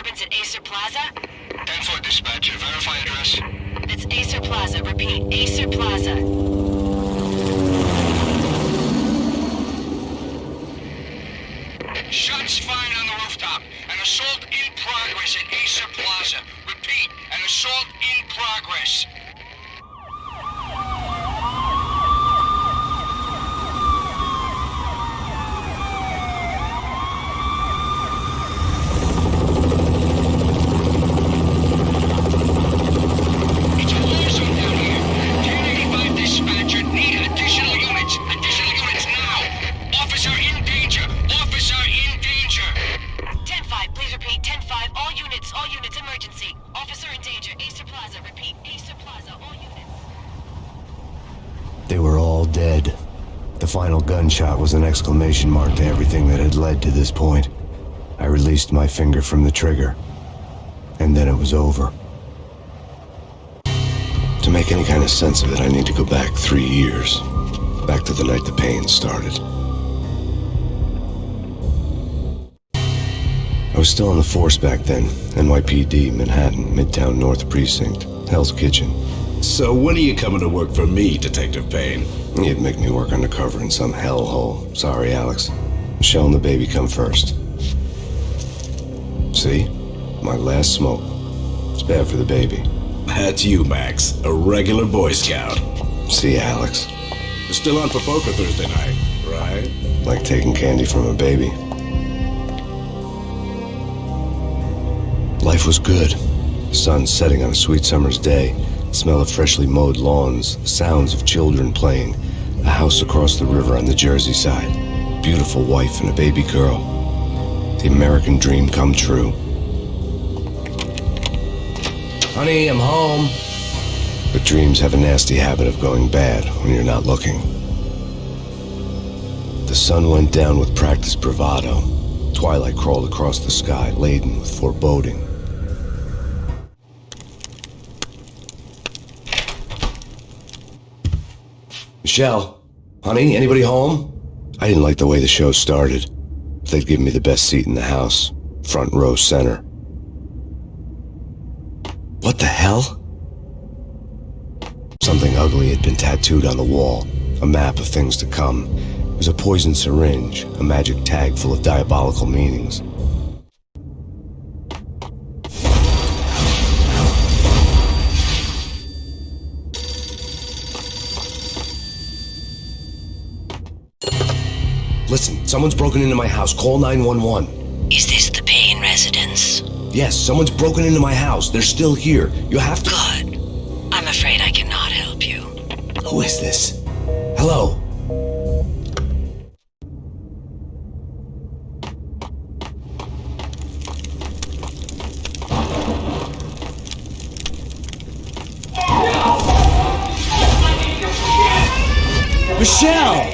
disturbance at Acer Plaza? 10-4 dispatcher. Verify address. It's Acer Plaza. Repeat, Acer Plaza. Shots fired on the rooftop. An assault in progress at Acer Plaza. Repeat, an assault in progress. It's a war zone down here. 1085 dispatcher. Need additional units. Additional units now. Officer in danger. Officer in danger. 10-5, please repeat. 10-5, all units, emergency. Officer in danger. Acer Plaza. Repeat, Acer Plaza, all units. They were all dead. The final gunshot was an exclamation mark to everything that had led to this point. I released my finger from the trigger, and then it was over. To make any kind of sense of it, I need to go back 3 years. Back to the night the pain started. I was still on the force back then. NYPD, Manhattan, Midtown North Precinct, Hell's Kitchen. So when are you coming to work for me, Detective Payne? You'd make me work undercover in some hellhole. Sorry, Alex. Michelle and the baby come first. See? My last smoke. It's bad for the baby. That's you, Max. A regular Boy Scout. See, Alex. Still on for poker Thursday night, right? Like taking candy from a baby. Life was good. The sun setting on a sweet summer's day. The smell of freshly mowed lawns. The sounds of children playing. A house across the river on the Jersey side. Beautiful wife and a baby girl. The American dream come true. Honey, I'm home. But dreams have a nasty habit of going bad when you're not looking. The sun went down with practiced bravado. Twilight crawled across the sky, laden with foreboding. Michelle, honey, anybody home? I didn't like the way the show started. They'd give me the best seat in the house, front row center. What the hell? Something ugly had been tattooed on the wall, a map of things to come. It was a poison syringe, a magic tag full of diabolical meanings. Listen, someone's broken into my house. Call 911. Is this the Payne residence? Yes, someone's broken into my house. They're still here. You have to... Good. I'm afraid I cannot help you. Who is this? Hello? Michelle!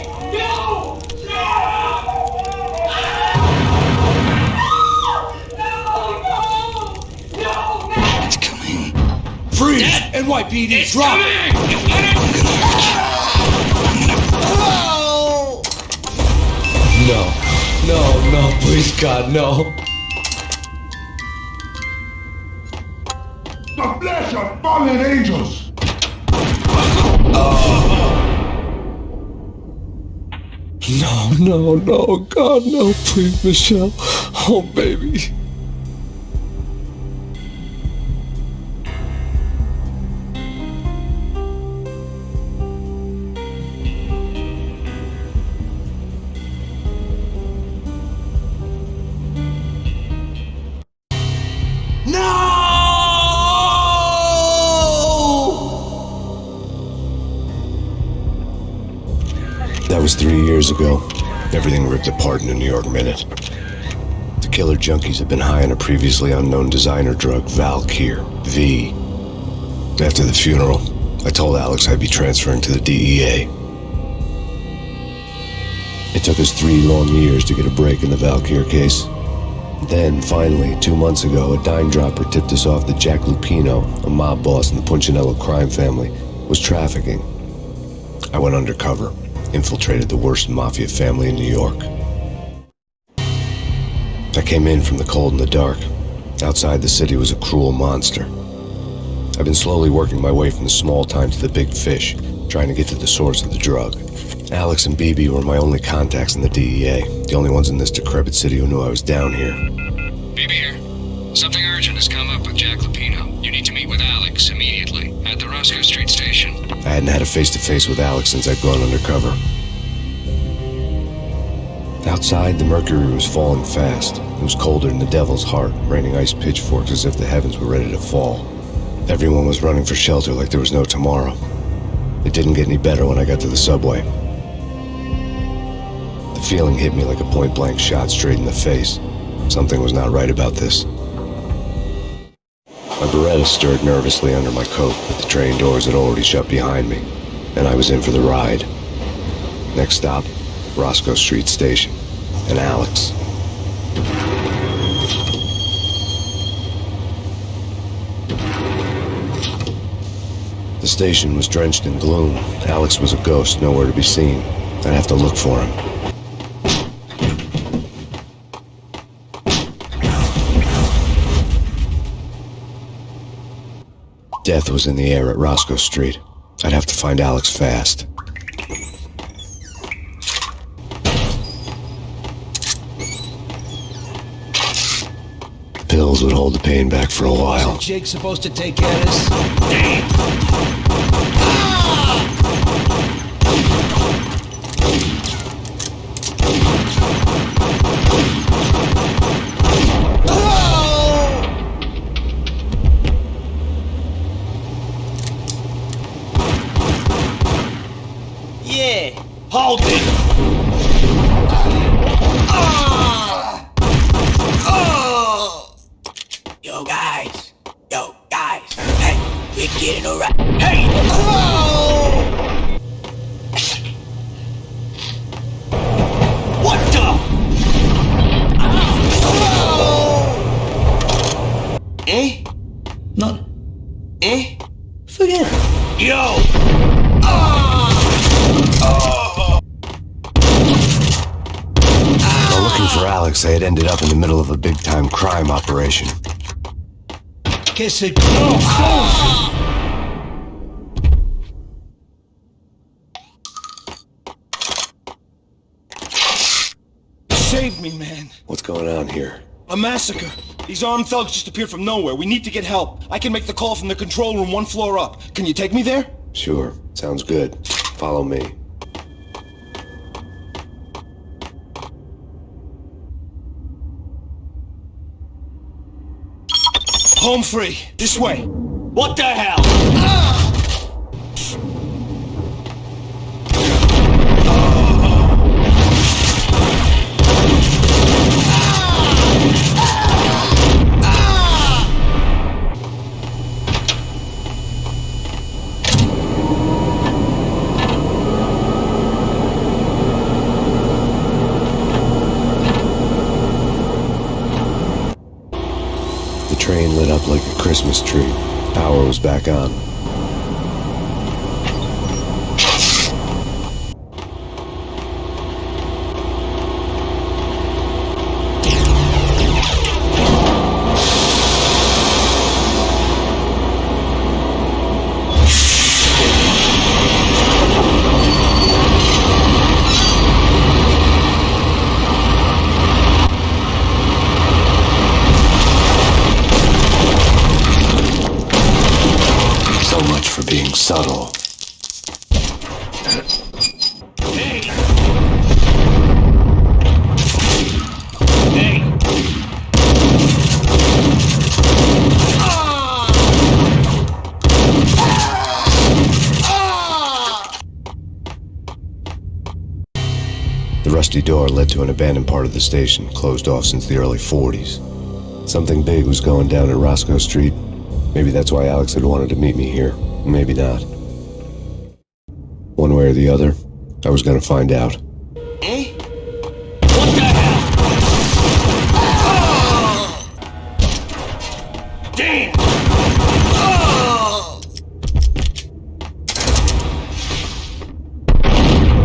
Freeze! NYPD, drop! No, please, God, no. The flesh of fallen angels! No, God, no, please, Michelle. Oh, baby. That was 3 years ago. Everything ripped apart in a New York minute. The killer junkies had been high on a previously unknown designer drug, Valkyr, V. After the funeral, I told Alex I'd be transferring to the DEA. It took us 3 long years to get a break in the Valkyr case. Then, finally, 2 months ago, a dime dropper tipped us off that Jack Lupino, a mob boss in the Punchinello crime family, was trafficking. I went undercover. Infiltrated the worst mafia family in New York. I came in from the cold and the dark. Outside the city was a cruel monster. I've been slowly working my way from the small time to the big fish, trying to get to the source of the drug. Alex and BB were my only contacts in the DEA, the only ones in this decrepit city who knew I was down here. BB here. Something urgent has come up with Jack Lupino. You need to meet with Alex immediately at the Roscoe Street station. I hadn't had a face-to-face with Alex since I'd gone undercover. Outside, the mercury was falling fast. It was colder than the devil's heart, raining ice pitchforks as if the heavens were ready to fall. Everyone was running for shelter like there was no tomorrow. It didn't get any better when I got to the subway. The feeling hit me like a point-blank shot straight in the face. Something was not right about this. My Beretta stirred nervously under my coat, but the train doors had already shut behind me, and I was in for the ride. Next stop, Roscoe Street Station, and Alex. The station was drenched in gloom. Alex was a ghost, nowhere to be seen. I'd have to look for him. Death was in the air at Roscoe Street. I'd have to find Alex fast. Pills would hold the pain back for a while. Isn't Jake supposed to take care of this? Yeah, hold it! Yo guys, hey, we're getting alright. Hey! What the? Eh? Not. Eh? Forget it. Yo! While looking for Alex, I had ended up in the middle of a big-time crime operation. Kiss it. Oh, Save me, man. What's going on here? A massacre. These armed thugs just appeared from nowhere. We need to get help. I can make the call from the control room 1 floor up. Can you take me there? Sure, sounds good. Follow me. Home free. This way. What the hell? The train lit up like a Christmas tree. Power was back on. For being subtle. Hey! Hey! The rusty door led to an abandoned part of the station, closed off since the early 40s. Something big was going down at Roscoe Street. Maybe that's why Alex had wanted to meet me here. Maybe not. One way or the other, I was gonna find out. Eh? What the hell? Oh! Damn!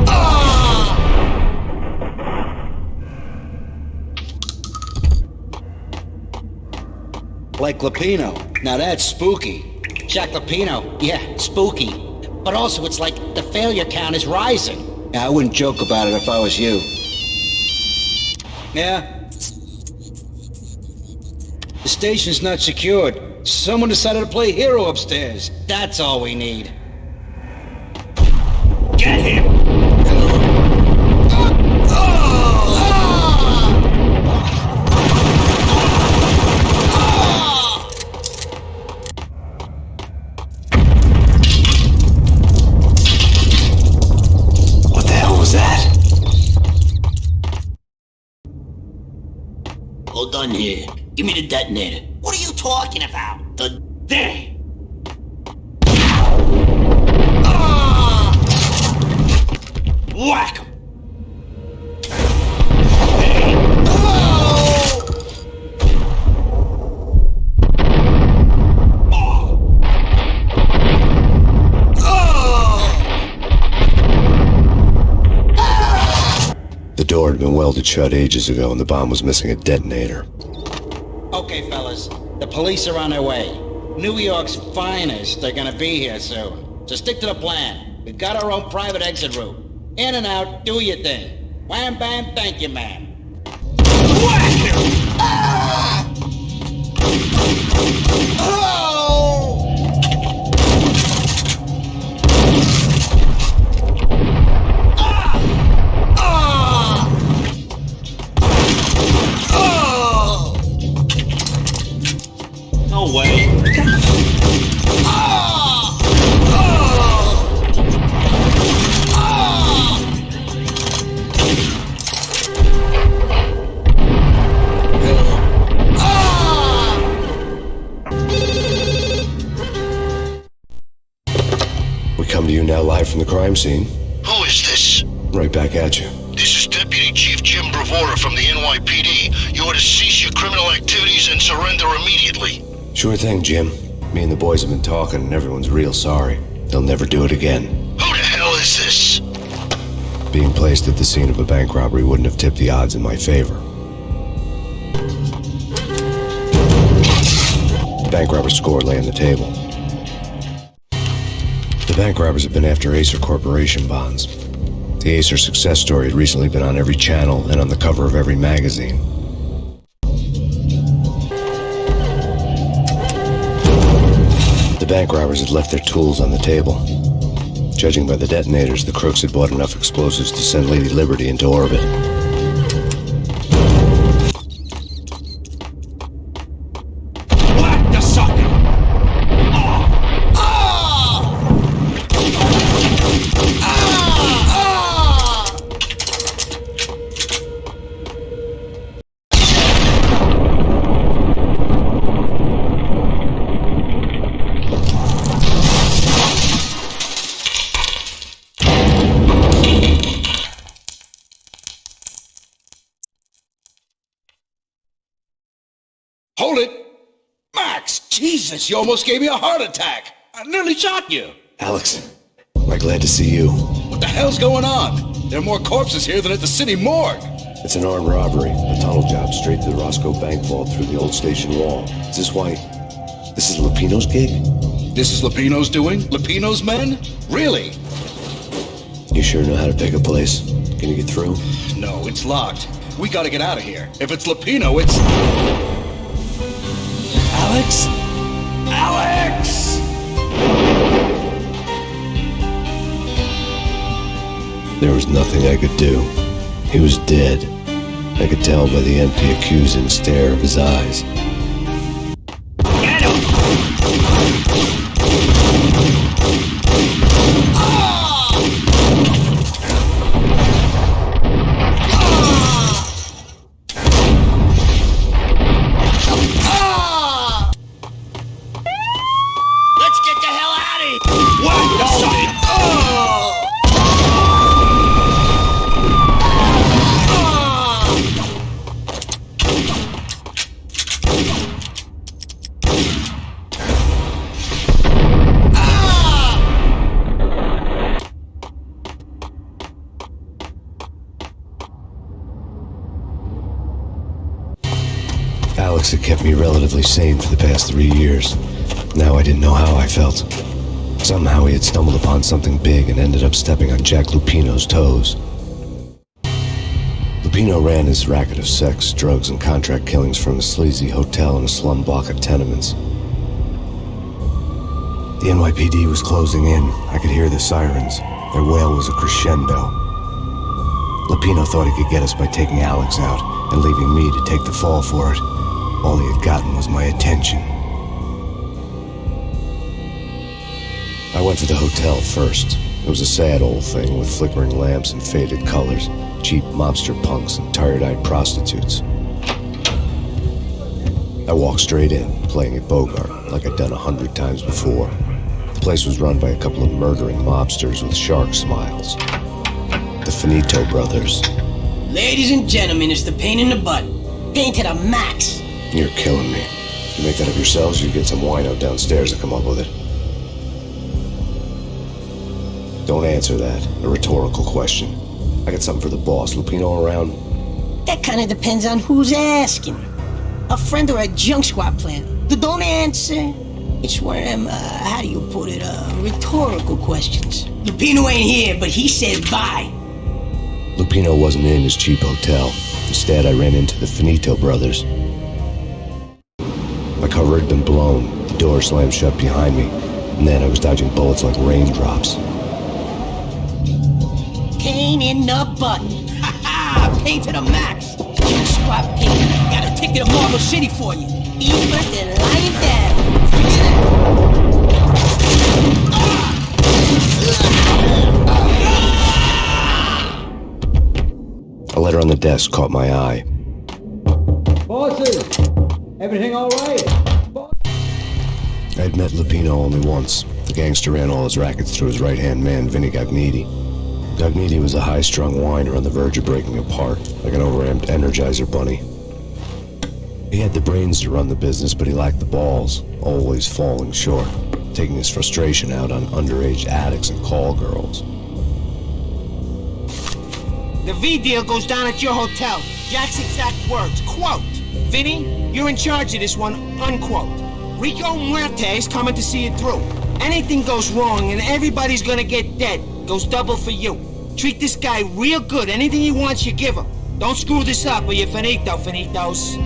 Oh! Like Lapino. Now that's spooky. Jack Lapino, yeah, spooky. But also it's like the failure count is rising. Yeah, I wouldn't joke about it if I was you. Yeah? The station's not secured. Someone decided to play hero upstairs. That's all we need. Get him! What the hell was that? All done here. Give me the detonator. What are you talking about? There! Whack him! The door had been welded shut ages ago and the bomb was missing a detonator. Okay, fellas, the police are on their way. New York's finest are gonna be here soon. So stick to the plan. We've got our own private exit route. In and out, do your thing. Wham bam, thank you, ma'am. Whack him! No way. We come to you now live from the crime scene. Who is this? Right back at you. This is Deputy Chief Jim Bravura from the NYPD. You are to cease your criminal activities and surrender immediately. Sure thing, Jim. Me and the boys have been talking and everyone's real sorry. They'll never do it again. Who the hell is this? Being placed at the scene of a bank robbery wouldn't have tipped the odds in my favor. The bank robber's score lay on the table. The bank robbers have been after Acer Corporation bonds. The Acer success story had recently been on every channel and on the cover of every magazine. The bank robbers had left their tools on the table. Judging by the detonators, the crooks had bought enough explosives to send Lady Liberty into orbit. Whack the sucker! Hold it! Max! Jesus, you almost gave me a heart attack! I nearly shot you! Alex, we're glad to see you. What the hell's going on? There are more corpses here than at the city morgue! It's an armed robbery, a tunnel job straight to the Roscoe Bank vault through the old station wall. Is this why... this is Lupino's gig? This is Lupino's doing? Lupino's men? Really? You sure know how to pick a place. Can you get through? No, it's locked. We gotta get out of here. If it's Lupino, it's... Alex? Alex! There was nothing I could do. He was dead. I could tell by the empty, accusing stare of his eyes. Get him! Let's get the hell out of here! Whack the sucker! Alex Alex had kept me relatively sane for the past 3 years. Now I didn't know how I felt. Somehow he had stumbled upon something big and ended up stepping on Jack Lupino's toes. Lupino ran his racket of sex, drugs, and contract killings from a sleazy hotel in a slum block of tenements. The NYPD was closing in. I could hear the sirens. Their wail was a crescendo. Lupino thought he could get us by taking Alex out and leaving me to take the fall for it. All he had gotten was my attention. I went for the hotel first. It was a sad old thing with flickering lamps and faded colors, cheap mobster punks and tired-eyed prostitutes. I walked straight in, playing at Bogart, like I'd done 100 times before. The place was run by a couple of murdering mobsters with shark smiles. The Finito brothers. Ladies and gentlemen, it's the pain in the butt. Pain to the max. You're killing me. You make that up yourselves, you get some wino downstairs to come up with it. Don't answer that. A rhetorical question. I got something for the boss. Lupino around? That kind of depends on who's asking. A friend or a junk squad plan. Don't answer. It's one of them, how do you put it, rhetorical questions. Lupino ain't here, but he said bye. Lupino wasn't in his cheap hotel. Instead, I ran into the Finito brothers. My cover had been blown. The door slammed shut behind me. And then I was dodging bullets like raindrops. Pain in the butt. Ha ha! Pain to the max. Junk squad pain. Got a ticket to Marble City for you. Eat first and lie down. Forget it. A letter on the desk caught my eye. Bosses! Everything all right? I had met Lupino only once. The gangster ran all his rackets through his right-hand man, Vinny Gagniti. Gagniti was a high-strung whiner on the verge of breaking apart, like an overamped Energizer bunny. He had the brains to run the business, but he lacked the balls, always falling short, taking his frustration out on underage addicts and call girls. The V deal goes down at your hotel. Jack's exact words, quote, "Vinny, you're in charge of this one," unquote. "Rico Muerte's coming to see it through. Anything goes wrong and everybody's gonna get dead. Goes double for you. Treat this guy real good. Anything he wants, you give him. Don't screw this up or you're finito, finitos."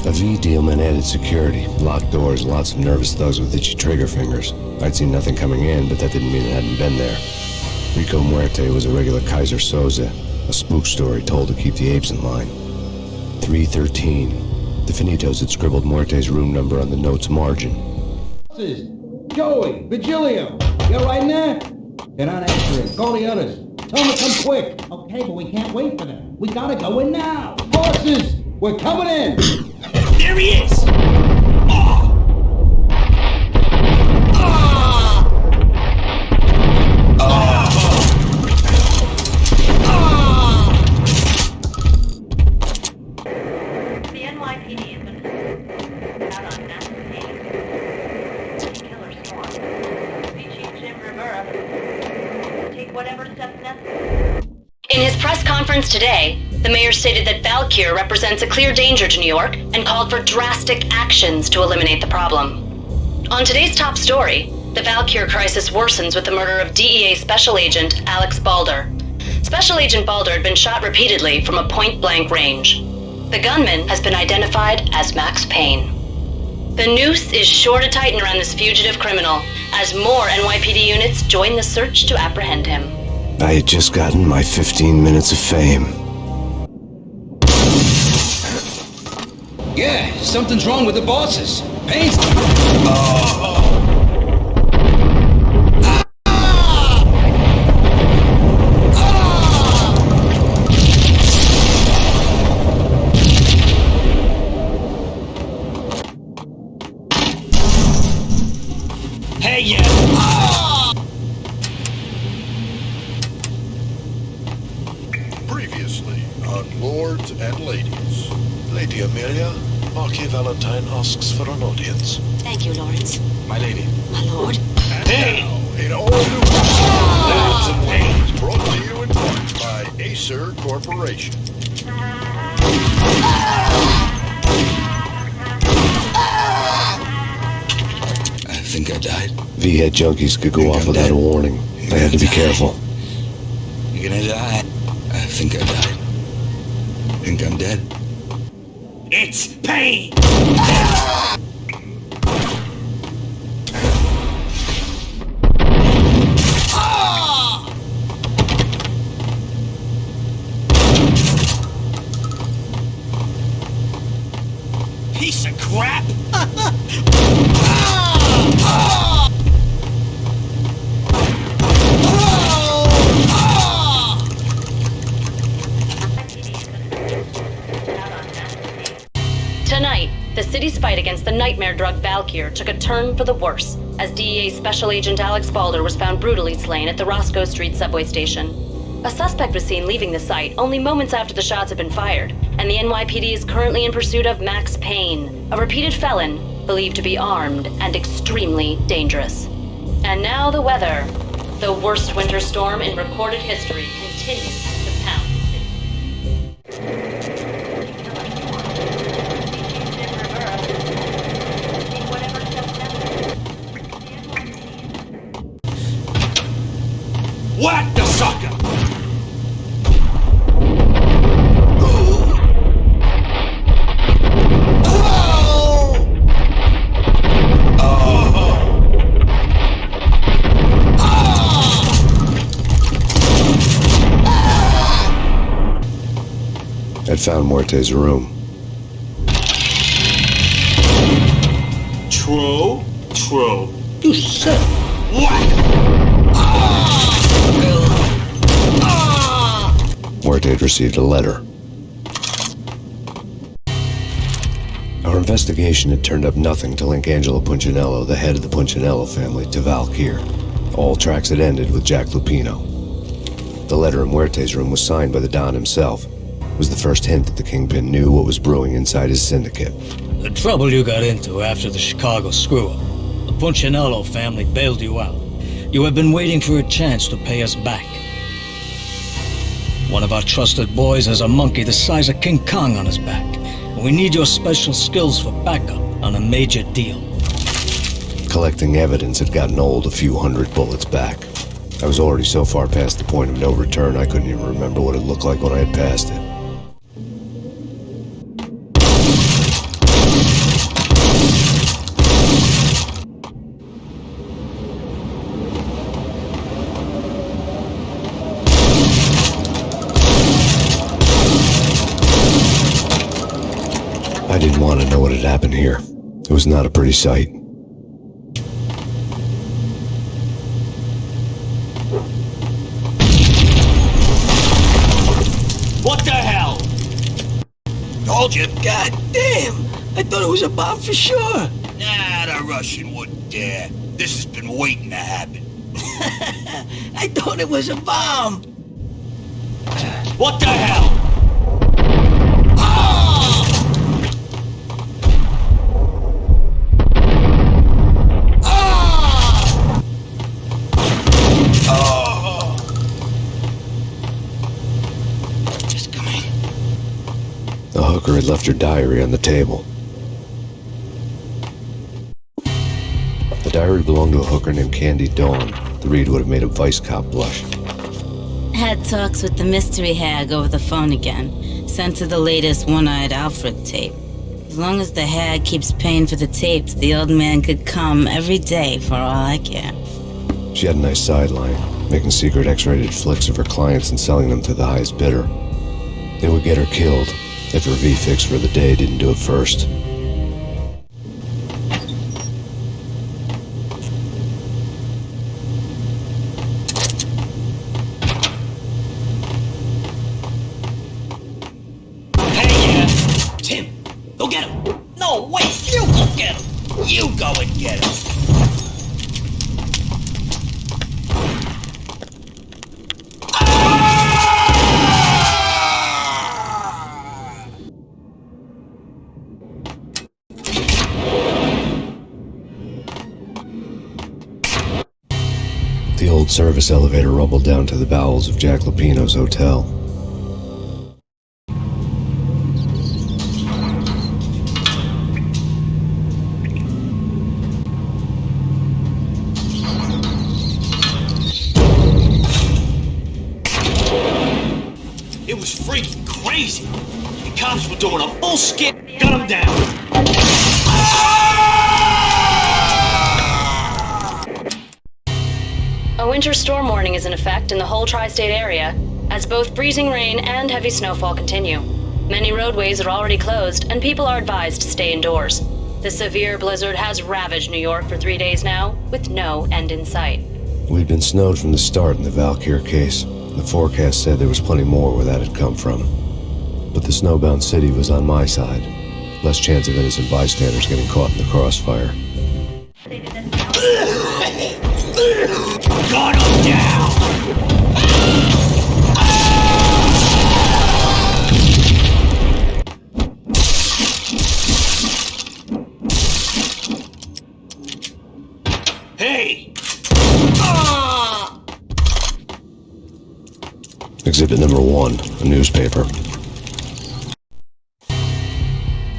A V deal meant added security, locked doors, and lots of nervous thugs with itchy trigger fingers. I'd seen nothing coming in, but that didn't mean it hadn't been there. Rico Muerte was a regular Kaiser Soze, a spook story told to keep the apes in line. 313. The Finitos had scribbled Muerte's room number on the note's margin. Joey, Vigilio, you right in there? They're not answering. Call the others. Tell them to come quick. Okay, but we can't wait for them. We gotta go in now. Bosses, we're coming in. There he is! Oh! The NYPD has been out on Max Payne. Killer swarm. Chief Jim Rivera. Take whatever steps necessary. In his press conference today, the mayor stated that Valkyr represents a clear danger to New York and called for drastic actions to eliminate the problem. On today's top story, the Valkyr crisis worsens with the murder of DEA Special Agent Alex Balder. Special Agent Balder had been shot repeatedly from a point-blank range. The gunman has been identified as Max Payne. The noose is sure to tighten around this fugitive criminal as more NYPD units join the search to apprehend him. I had just gotten my 15 minutes of fame. Yeah, something's wrong with the bosses. Payne's... Hey, yeah! Previously on Lords and Ladies. Lady Amelia, Marquis Valentine asks for an audience. Thank you, Lawrence. My lady. My lord. Hey! Now, in all new Lords and Ladies, brought to you in part by Acer Corporation. think I died. V-head junkies could go off without a warning. I had to be careful. You're gonna die. I think I died. Think I'm dead. It's Payne! Piece of crap! Tonight, the city's fight against the nightmare drug Valkyr took a turn for the worse, as DEA Special Agent Alex Balder was found brutally slain at the Roscoe Street subway station. A suspect was seen leaving the site only moments after the shots had been fired, and the NYPD is currently in pursuit of Max Payne, a repeated felon, believed to be armed and extremely dangerous. And now the weather. The worst winter storm in recorded history continues to pound the city. Whack the sucker! I'd found Muerte's room. True. You said Whack! Muerte had received a letter. Our investigation had turned up nothing to link Angelo Punchinello, the head of the Punchinello family, to Valkyr. All tracks had ended with Jack Lupino. The letter in Muerte's room was signed by the Don himself. It was the first hint that the Kingpin knew what was brewing inside his syndicate. The trouble you got into after the Chicago screw-up. The Punchinello family bailed you out. You have been waiting for a chance to pay us back. One of our trusted boys has a monkey the size of King Kong on his back. And we need your special skills for backup on a major deal. Collecting evidence had gotten old a few hundred bullets back. I was already so far past the point of no return I couldn't even remember what it looked like when I had passed it. I didn't want to know what had happened here. It was not a pretty sight. What the hell? Told you. God damn! I thought it was a bomb for sure. Nah, the Russian wouldn't dare. This has been waiting to happen. I thought it was a bomb. What the hell? The hooker had left her diary on the table. The diary belonged to a hooker named Candy Dawn. The read would have made a vice cop blush. Had talks with the mystery hag over the phone again. Sent her the latest One-Eyed Alfred tape. As long as the hag keeps paying for the tapes, the old man could come every day for all I care. She had a nice sideline, making secret X-rated flicks of her clients and selling them to the highest bidder. It would get her killed if her V-fix for the day didn't do it first. Tim, go get him. No, wait, you go get him. You go and get him. The old service elevator rumbled down to the bowels of Jack Lupino's hotel. crazy. The cops were doing a full skit. Got him down. A winter storm warning is in effect in the whole tri-state area, as both freezing rain and heavy snowfall continue. Many roadways are already closed, and people are advised to stay indoors. The severe blizzard has ravaged New York for 3 days now, with no end in sight. We'd been snowed from the start in the Valkyr case. The forecast said there was plenty more where that had come from. But the snowbound city was on my side. Less chance of innocent bystanders getting caught in the crossfire. Got him down! Hey! Exhibit number 1, a newspaper.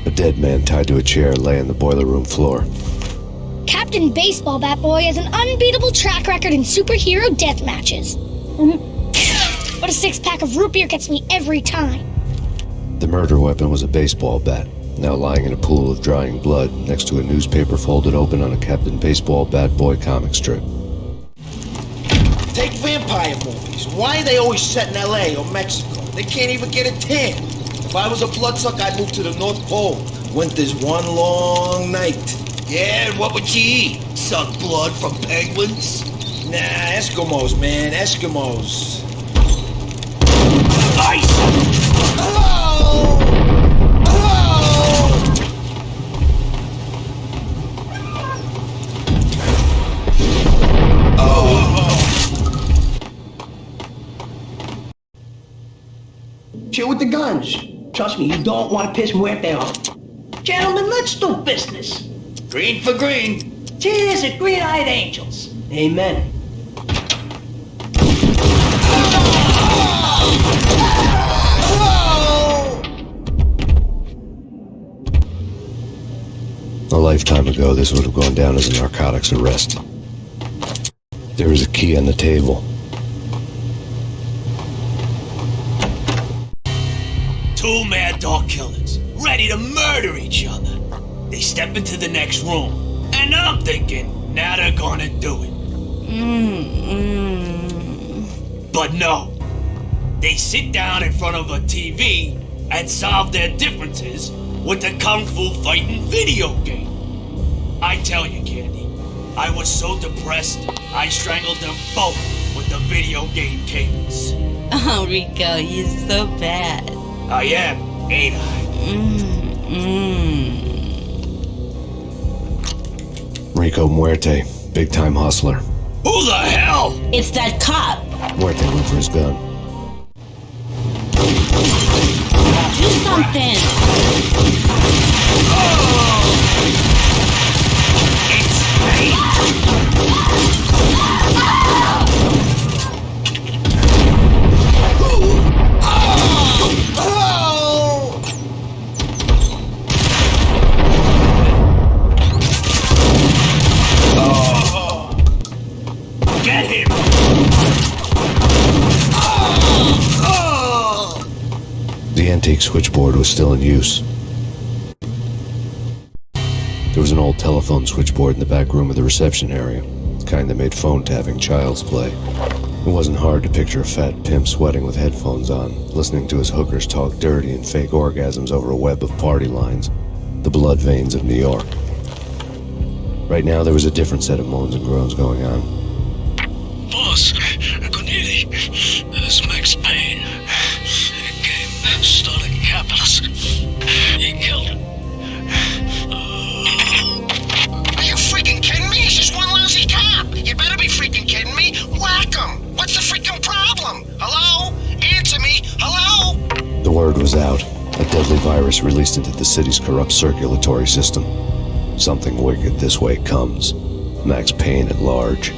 A dead man tied to a chair lay on the boiler room floor. Captain Baseball Bat Boy has an unbeatable track record in superhero death matches. But a 6-pack of root beer gets me every time. The murder weapon was a baseball bat, now lying in a pool of drying blood next to a newspaper folded open on a Captain Baseball Bat Boy comic strip. Take vampire movies. Why are they always set in LA or Mexico? They can't even get a tan. If I was a bloodsucker, I'd move to the North Pole. Winter's one long night. Yeah, and what would you eat? Suck blood from penguins? Nah, Eskimos, man, Eskimos. Ice! Hello! Hello! Chill with the guns. Trust me, you don't want to piss Muerte off. Gentlemen, let's do business. Green for green. Cheers at green-eyed angels. Amen. A lifetime ago, this would have gone down as a narcotics arrest. There was a key on the table. Two mad dog killers, ready to murder each other. They step into the next room, and I'm thinking, now they're gonna do it. But no. They sit down in front of a TV and solve their differences with the Kung Fu fighting video game. I tell you, Candy, I was so depressed, I strangled them both with the video game cables. Oh, Rico, you're so bad. I am, ain't I? Rico Muerte, big-time hustler. Who the hell? It's that cop. Muerte went for his gun. Do something. Get him! The antique switchboard was still in use. There was an old telephone switchboard in the back room of the reception area, the kind that made phone tapping child's play. It wasn't hard to picture a fat pimp sweating with headphones on, listening to his hookers talk dirty and fake orgasms over a web of party lines, the blood veins of New York. Right now, there was a different set of moans and groans going on. Boss, Cornelia, this is Max Payne. He came, started capping us. He killed him. Are you freaking kidding me? He's just one lousy cop. You better be freaking kidding me. Whack him. What's the freaking problem? Hello? Answer me. Hello? The word was out. A deadly virus released into the city's corrupt circulatory system. Something wicked this way comes. Max Payne at large.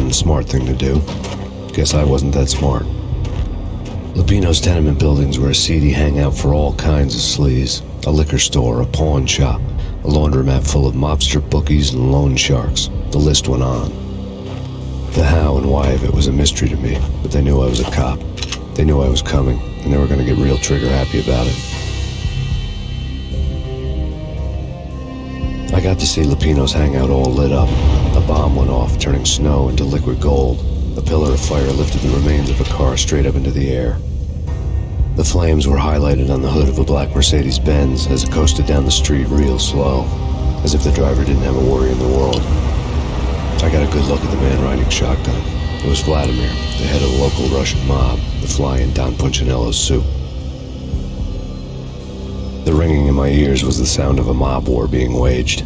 been the smart thing to do. Guess I wasn't that smart. Lupino's tenement buildings were a seedy hangout for all kinds of sleaze. A liquor store, a pawn shop, a laundromat full of mobster bookies and loan sharks. The list went on. The how and why of it was a mystery to me, but they knew I was a cop. They knew I was coming, and they were going to get real trigger happy about it. I got to see Lupino's hangout all lit up. A bomb went off, turning snow into liquid gold. A pillar of fire lifted the remains of a car straight up into the air. The flames were highlighted on the hood of a black Mercedes-Benz as it coasted down the street real slow, as if the driver didn't have a worry in the world. I got a good look at the man riding shotgun. It was Vladimir, the head of the local Russian mob, the fly in Don Punchinello's soup. The ringing in my ears was the sound of a mob war being waged.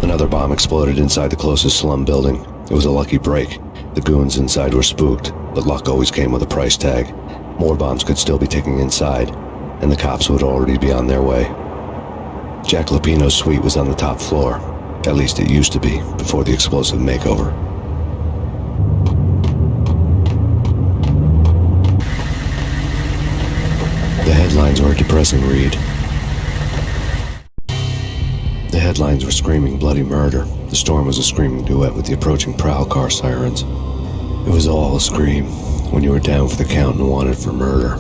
Another bomb exploded inside the closest slum building. It was a lucky break. The goons inside were spooked, but luck always came with a price tag. More bombs could still be ticking inside, and the cops would already be on their way. Jack Lupino's suite was on the top floor. At least it used to be, before the explosive makeover. The headlines were a depressing read. The headlines were screaming bloody murder. The storm was a screaming duet with the approaching prowl car sirens. It was all a scream when you were down for the count and wanted for murder.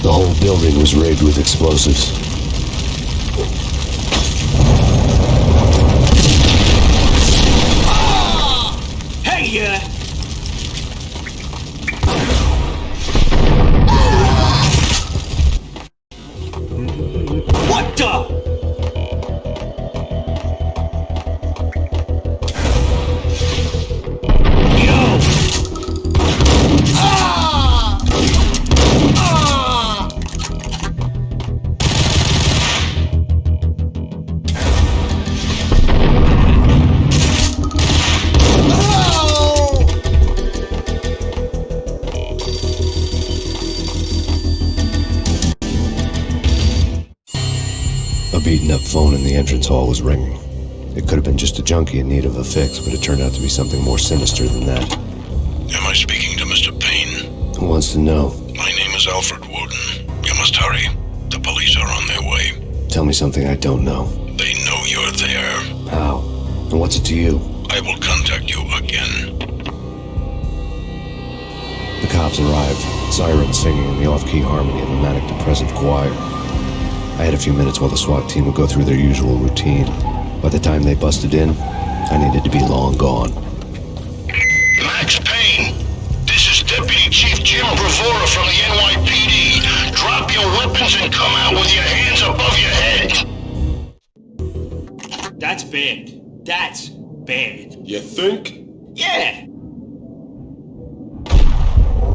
The whole building was rigged with explosives. Hey, what the? A beaten-up phone in the entrance hall was ringing. It could have been just a junkie in need of a fix, but it turned out to be something more sinister than that. Am I speaking to Mr. Payne? Who wants to know? My name is Alfred Woden. You must hurry. The police are on their way. Tell me something I don't know. They know you're there. How? And what's it to you? I will contact you again. The cops arrived, sirens singing in the off-key harmony of a manic-depressive choir. I had a few minutes while the SWAT team would go through their usual routine. By the time they busted in, I needed to be long gone. Max Payne, this is Deputy Chief Jim Bravura from the NYPD. Drop your weapons and come out with your hands above your head. That's bad. That's bad. You think? Yeah.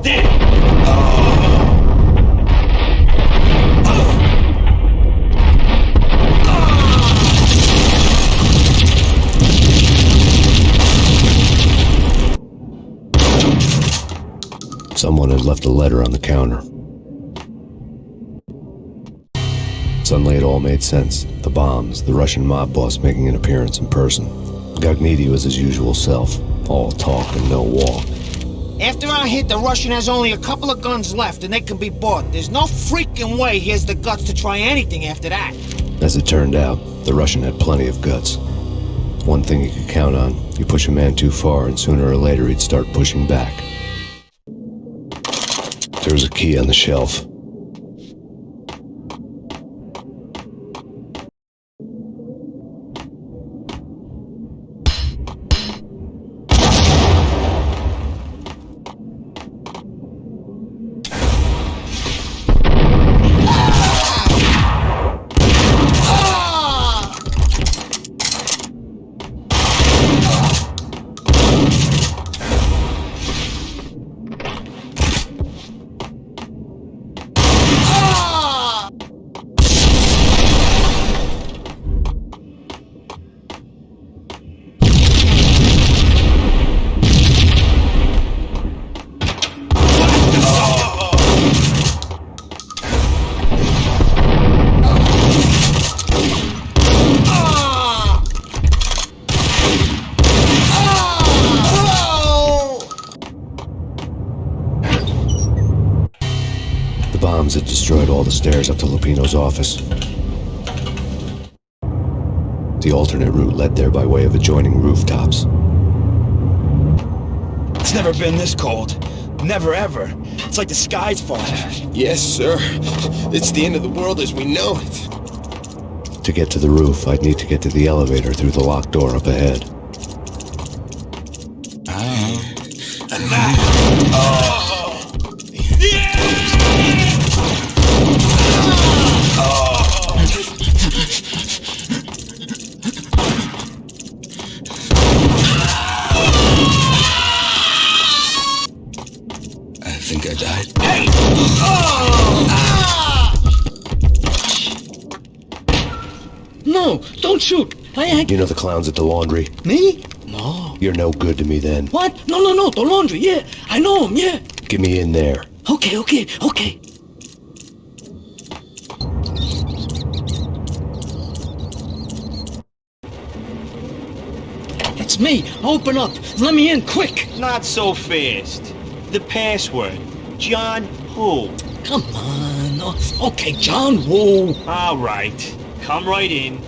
There. Someone had left a letter on the counter. Suddenly it all made sense. The bombs, the Russian mob boss making an appearance in person. Gagniti was his usual self, all talk and no walk. After our hit, the Russian has only a couple of guns left and they can be bought. There's no freaking way he has the guts to try anything after that. As it turned out, the Russian had plenty of guts. one thing you could count on. You push a man too far, and sooner or later he'd start pushing back. There was a key on the shelf. Bombs had destroyed all the stairs up to Lupino's office. The alternate route led there by way of adjoining rooftops. It's never been this cold. Never ever. It's like the sky's falling. Yes, sir. It's the end of the world as we know it. To get to the roof, I'd need to get to the elevator through the locked door up ahead. I think I died. Hey! No, don't shoot. You know the clowns at the laundry? Me? No. You're no good to me then. What? No, the laundry, yeah. I know him, yeah. Get me in there. Okay. It's me. Open up. Let me in, quick. Not so fast. The password. John who? Come on. Okay, John Woo. All right. Come right in.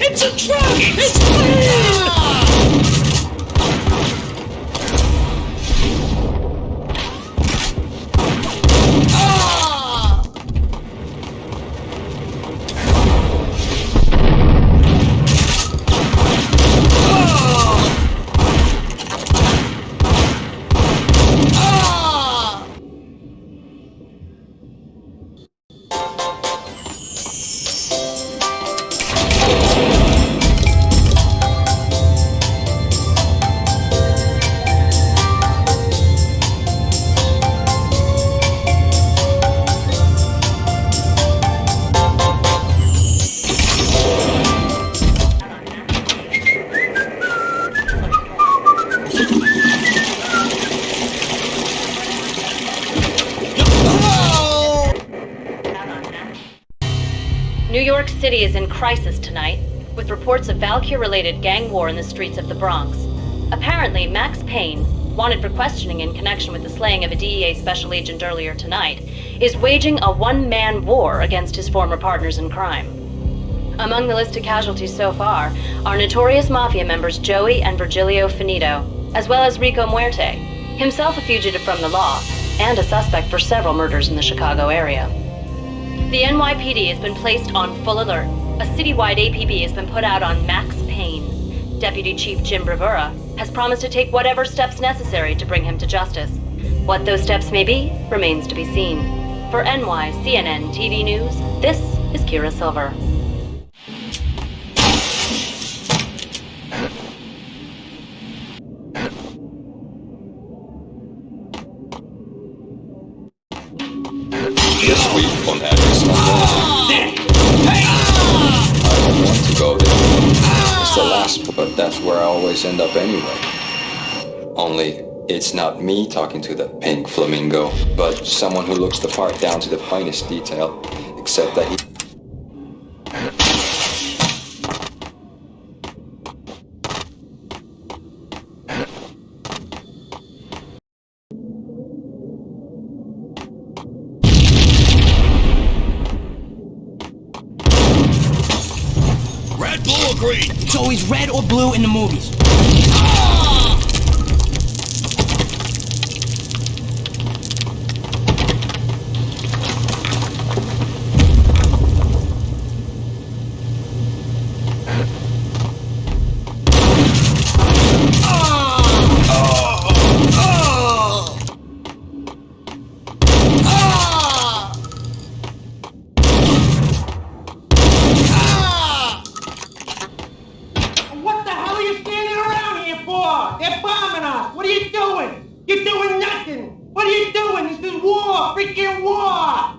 It's a trap! It's me! New York City is in crisis tonight, with reports of Valkyr-related gang war in the streets of the Bronx. Apparently, Max Payne, wanted for questioning in connection with the slaying of a DEA special agent earlier tonight, is waging a one-man war against his former partners in crime. Among the listed casualties so far are notorious mafia members Joey and Virgilio Finito, as well as Rico Muerte, himself a fugitive from the law, and a suspect for several murders in the Chicago area. The NYPD has been placed on full alert. A citywide APB has been put out on Max Payne. Deputy Chief Jim Bravura has promised to take whatever steps necessary to bring him to justice. What those steps may be remains to be seen. For NYCNN TV News, this is Kira Silver. This week on Address Unknown. I don't want to go there. It's the last, but that's where I always end up anyway. Only, it's not me talking to the pink flamingo, but someone who looks the part down to the finest detail, except that he... blue or green? It's always red or blue in the movies. What the hell are you standing around here for? They're bombing us. What are you doing? You're doing nothing. What are you doing? This is war. Freaking war.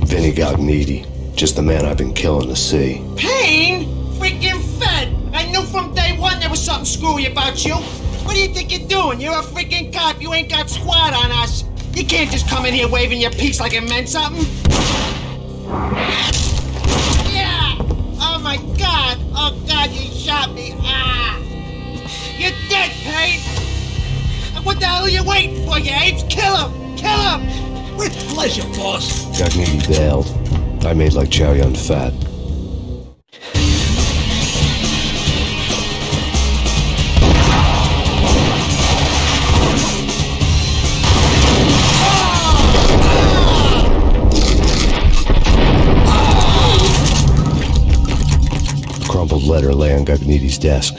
Vinny Gognitti, just the man I've been killing to see. Payne? Freaking Fed. I knew from day one there was something screwy about you. What do you think you're doing? You're a freaking cop. You ain't got squad on us. You can't just come in here waving your piece like it meant something. Yeah! Oh my god! Oh god, you shot me! Ah! You're dead, Payne! What the hell are you waiting for, you apes? Kill him! Kill him! With pleasure, boss. Gognitti bailed. I made like Chow Yun Fat. A crumpled letter lay on Gognitti's desk.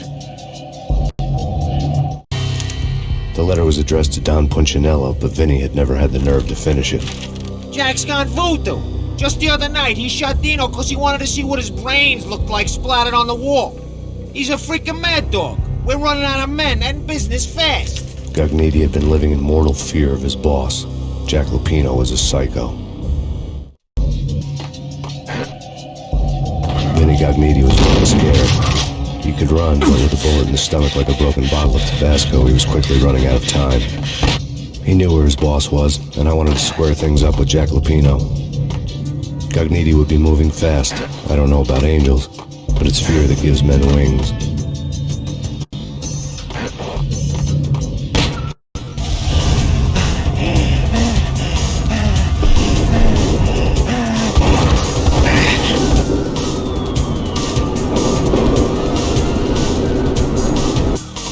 The letter was addressed to Don Punchinello, but Vinny had never had the nerve to finish it. Jack's gone voodoo. Just the other night, he shot Dino because he wanted to see what his brains looked like splattered on the wall. He's a freaking mad dog. We're running out of men and business fast. Gognitti had been living in mortal fear of his boss. Jack Lupino was a psycho. Vinny Gognitti was really scared. He could run, but with a bullet in the stomach like a broken bottle of Tabasco, he was quickly running out of time. He knew where his boss was, and I wanted to square things up with Jack Lupino. Gognitti would be moving fast. I don't know about angels, but it's fear that gives men wings.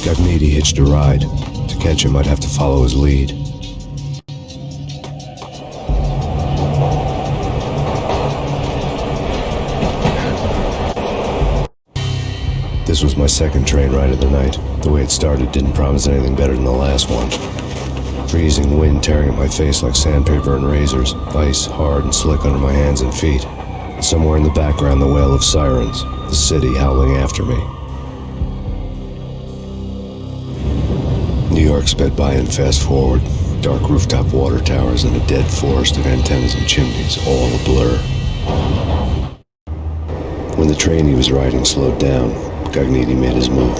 Gognitti hitched a ride. To catch him, I'd have to follow his lead. This was my second train ride of the night. The way it started didn't promise anything better than the last one. Freezing wind tearing at my face like sandpaper and razors, ice hard and slick under my hands and feet. And somewhere in the background, the wail of sirens, the city howling after me. New York sped by in fast forward. Dark rooftop water towers and a dead forest of antennas and chimneys, all a blur. When the train he was riding slowed down, Gognitti made his move.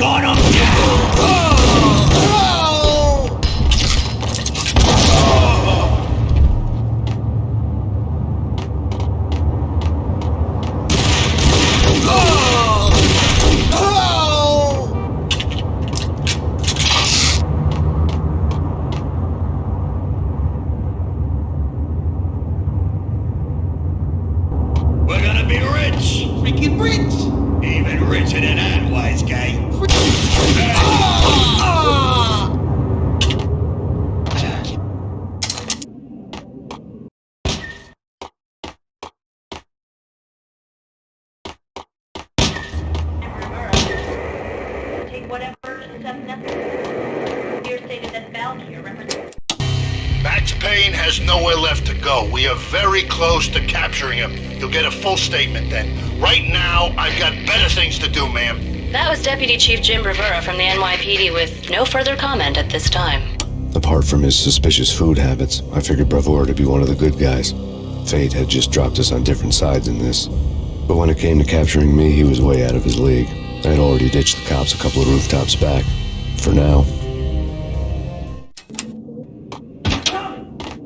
Got him! We're gonna be rich! Freaking rich! Even richer than that, wise guy. Take whatever steps necessary. Here stated that Val here represents. Max Payne has nowhere left to go. We are very close to capturing him. You'll get a full statement then. Right now, I've got better things to do, ma'am. That was Deputy Chief Jim Rivera from the NYPD with no further comment at this time. Apart from his suspicious food habits, I figured Bravura to be one of the good guys. Fate had just dropped us on different sides in this. But when it came to capturing me, he was way out of his league. I had already ditched the cops a couple of rooftops back. For now.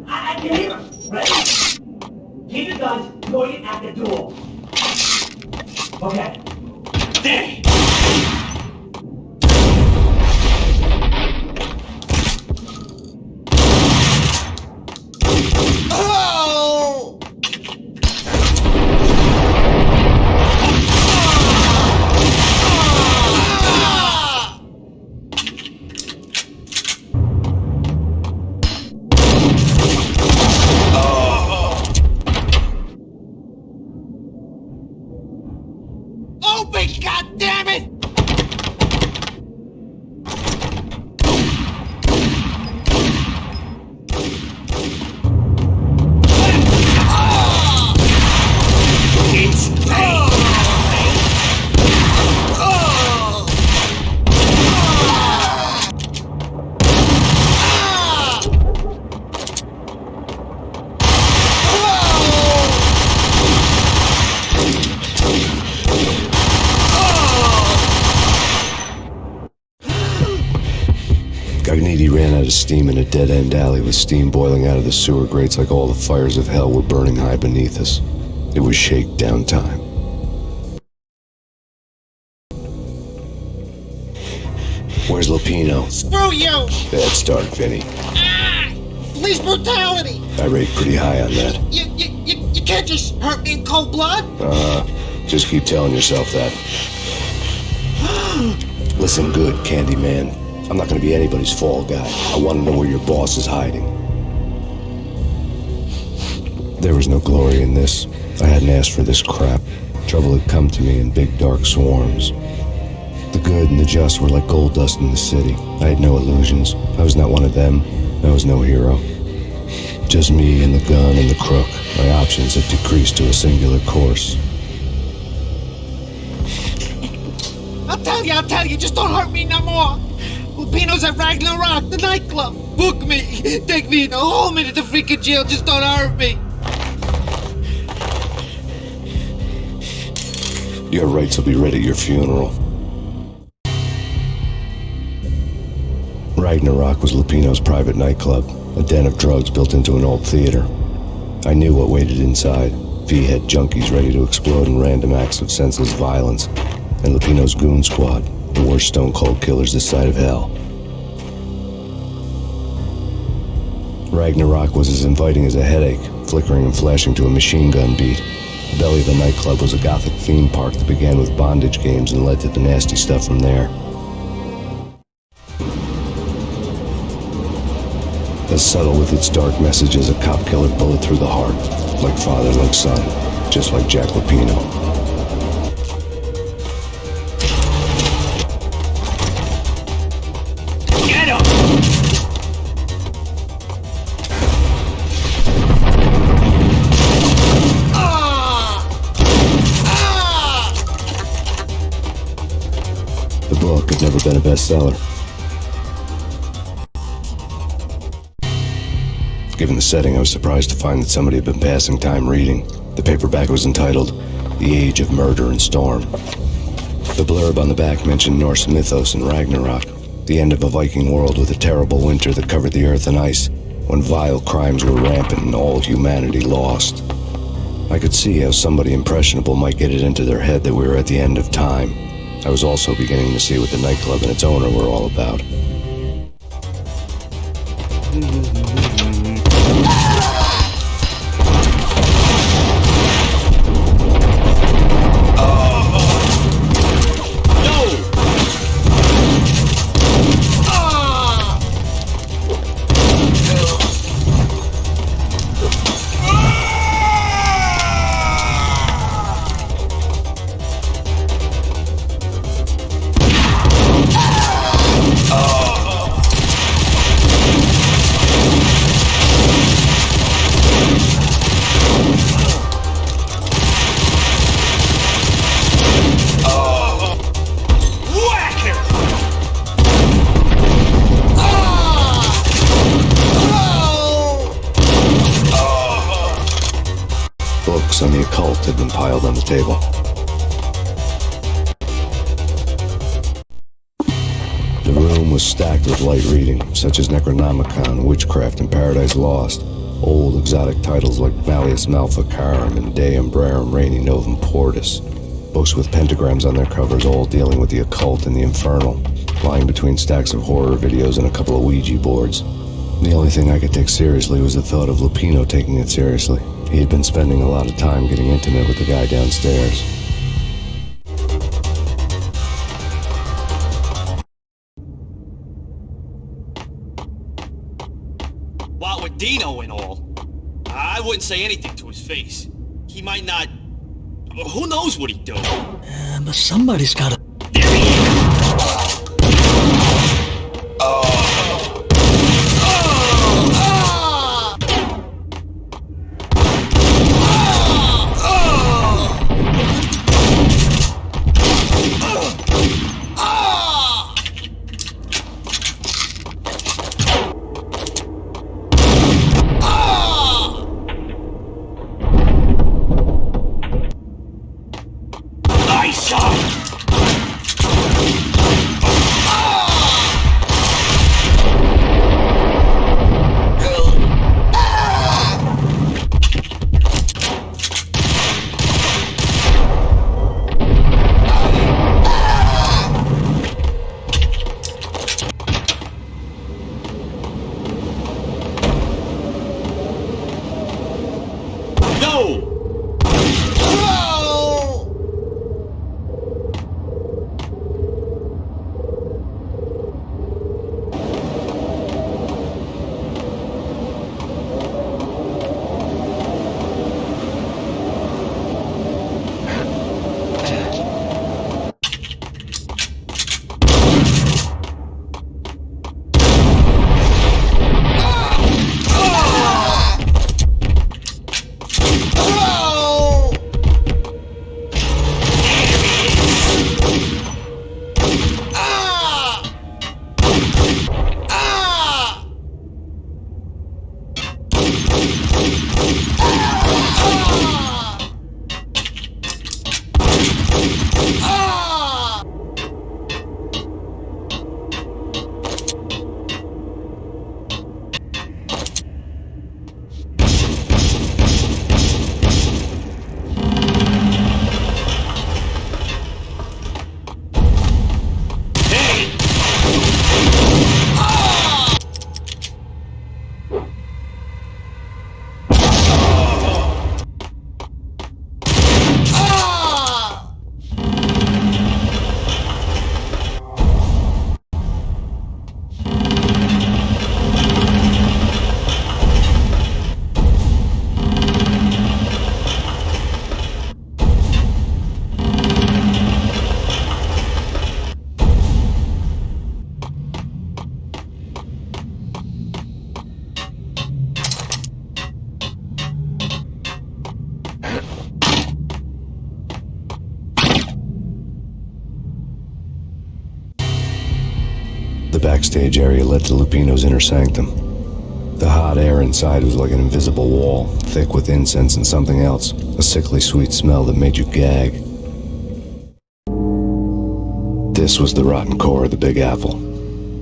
I can hear him. Ready? Keep your guns pointed at the door. Okay. There! Open, goddammit! It's pain! Gagniti ran out of steam in a dead-end alley with steam boiling out of the sewer grates like all the fires of hell were burning high beneath us. It was shakedown time. Where's Lupino? Screw you! Bad start, Vinny. Police brutality! I rate pretty high on that. You can't just hurt me in cold blood? Just keep telling yourself that. Listen good, Candyman. I'm not gonna be anybody's fall guy. I want to know where your boss is hiding. There was no glory in this. I hadn't asked for this crap. Trouble had come to me in big dark swarms. The good and the just were like gold dust in the city. I had no illusions. I was not one of them. I was no hero. Just me and the gun and the crook. My options had decreased to a singular course. I'll tell you, just don't hurt me no more. Lupino's at Ragnarok, the nightclub. Book me. Take me in the home into the freaking jail, just don't hurt me. Your rights will be read at your funeral. Ragnarok was Lupino's private nightclub, a den of drugs built into an old theater. I knew what waited inside. V had junkies ready to explode in random acts of senseless violence, and Lupino's goon squad, the worst stone-cold killers this side of hell. Ragnarok was as inviting as a headache, flickering and flashing to a machine gun beat. The belly of the nightclub was a gothic theme park that began with bondage games and led to the nasty stuff from there. As subtle with its dark message as a cop killer bullet through the heart, like father, like son, just like Jack Lupino. Get him! The book had never been a bestseller. Given the setting, I was surprised to find that somebody had been passing time reading. The paperback was entitled The Age of Murder and Storm. The blurb on the back mentioned Norse mythos and Ragnarok, the end of a Viking world with a terrible winter that covered the earth in ice, when vile crimes were rampant and all humanity lost. I could see how somebody impressionable might get it into their head that we were at the end of time. I was also beginning to see what the nightclub and its owner were all about. Books on the occult had been piled on the table. The room was stacked with light reading, such as Necronomicon, Witchcraft, and Paradise Lost. Old exotic titles like Malleus Maleficarum and De Umbrarum Reini Novum Portis. Books with pentagrams on their covers, all dealing with the occult and the infernal, lying between stacks of horror videos and a couple of Ouija boards. The only thing I could take seriously was the thought of Lupino taking it seriously. He had been spending a lot of time getting intimate with the guy downstairs. What with Dino and all, I wouldn't say anything to his face. He might not... Who knows what he'd do? But somebody's gotta... The backstage area led to Lupino's inner sanctum. The hot air inside was like an invisible wall, thick with incense and something else, a sickly sweet smell that made you gag. This was the rotten core of the Big Apple.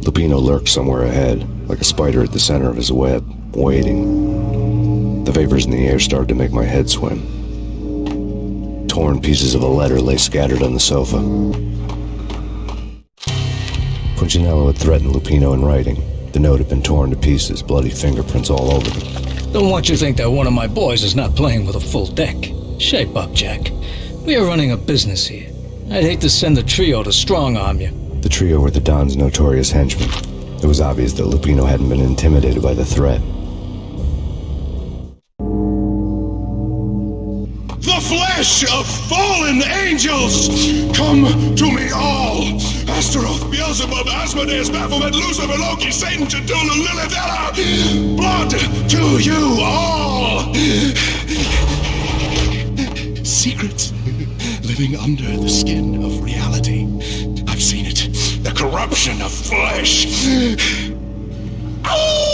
Lupino lurked somewhere ahead, like a spider at the center of his web, waiting. The vapors in the air started to make my head swim. Torn pieces of a letter lay scattered on the sofa. Punchinello had threatened Lupino in writing. The note had been torn to pieces, bloody fingerprints all over them. Don't want you to think that one of my boys is not playing with a full deck. Shape up, Jack. We are running a business here. I'd hate to send the trio to strong-arm you. The trio were the Don's notorious henchmen. It was obvious that Lupino hadn't been intimidated by the threat. The flesh of fallen angels! Come to me all! Astaroth, Beelzebub, Asmodeus, Baphomet, Lucifer, Loki, Satan, Cthulhu, Lilith, blood to you all! Secrets living under the skin of reality. I've seen it. The corruption of flesh. Oh!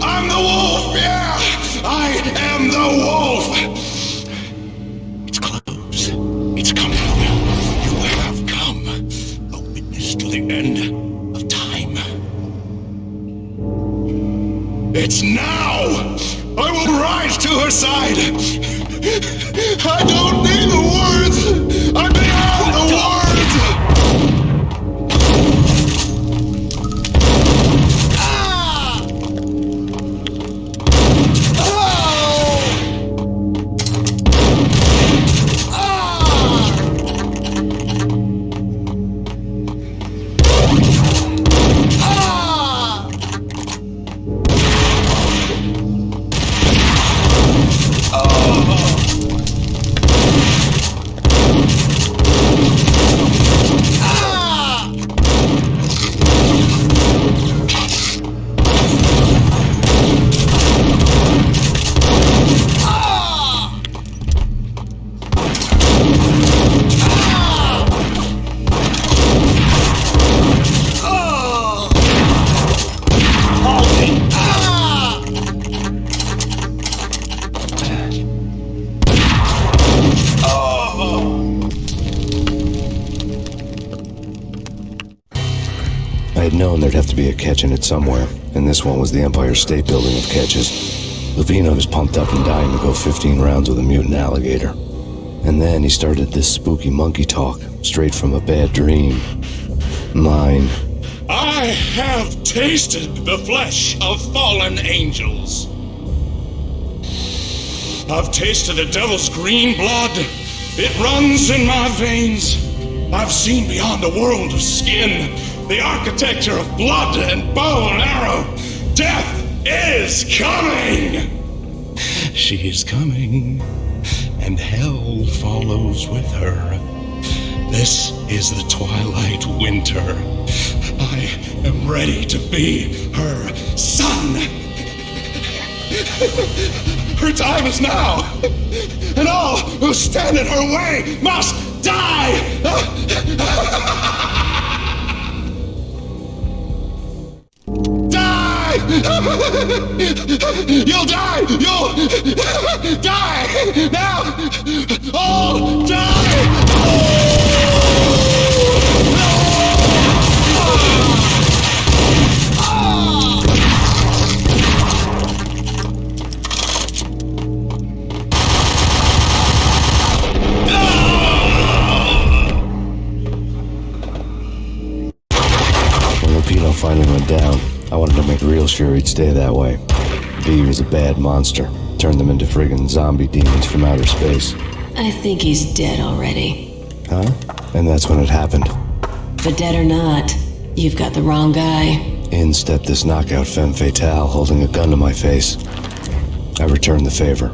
I'm the wolf, yeah! I am the wolf! It's close. It's coming. You have come. A witness to the end of time. It's now! I will rise to her side! I don't need the words! I'm beyond the words! I had known there'd have to be a catch in it somewhere, and this one was the Empire State Building of catches. Lupino was pumped up and dying to go 15 rounds with a mutant alligator. And then he started this spooky monkey talk, straight from a bad dream. Mine. I have tasted the flesh of fallen angels. I've tasted the devil's green blood. It runs in my veins. I've seen beyond the world of skin, the architecture of blood and bow and arrow. Death is coming! She is coming, and hell follows with her. This is the twilight winter. I am ready to be her son. Her time is now, and all who stand in her way must die! Die! You'll die! You'll die! Now! All die! Finally went down. I wanted to make real sure he'd stay that way. V was a bad monster. Turned them into friggin' zombie demons from outer space. I think he's dead already. Huh? And that's when it happened. But dead or not, you've got the wrong guy. In stepped this knockout femme fatale holding a gun to my face. I returned the favor.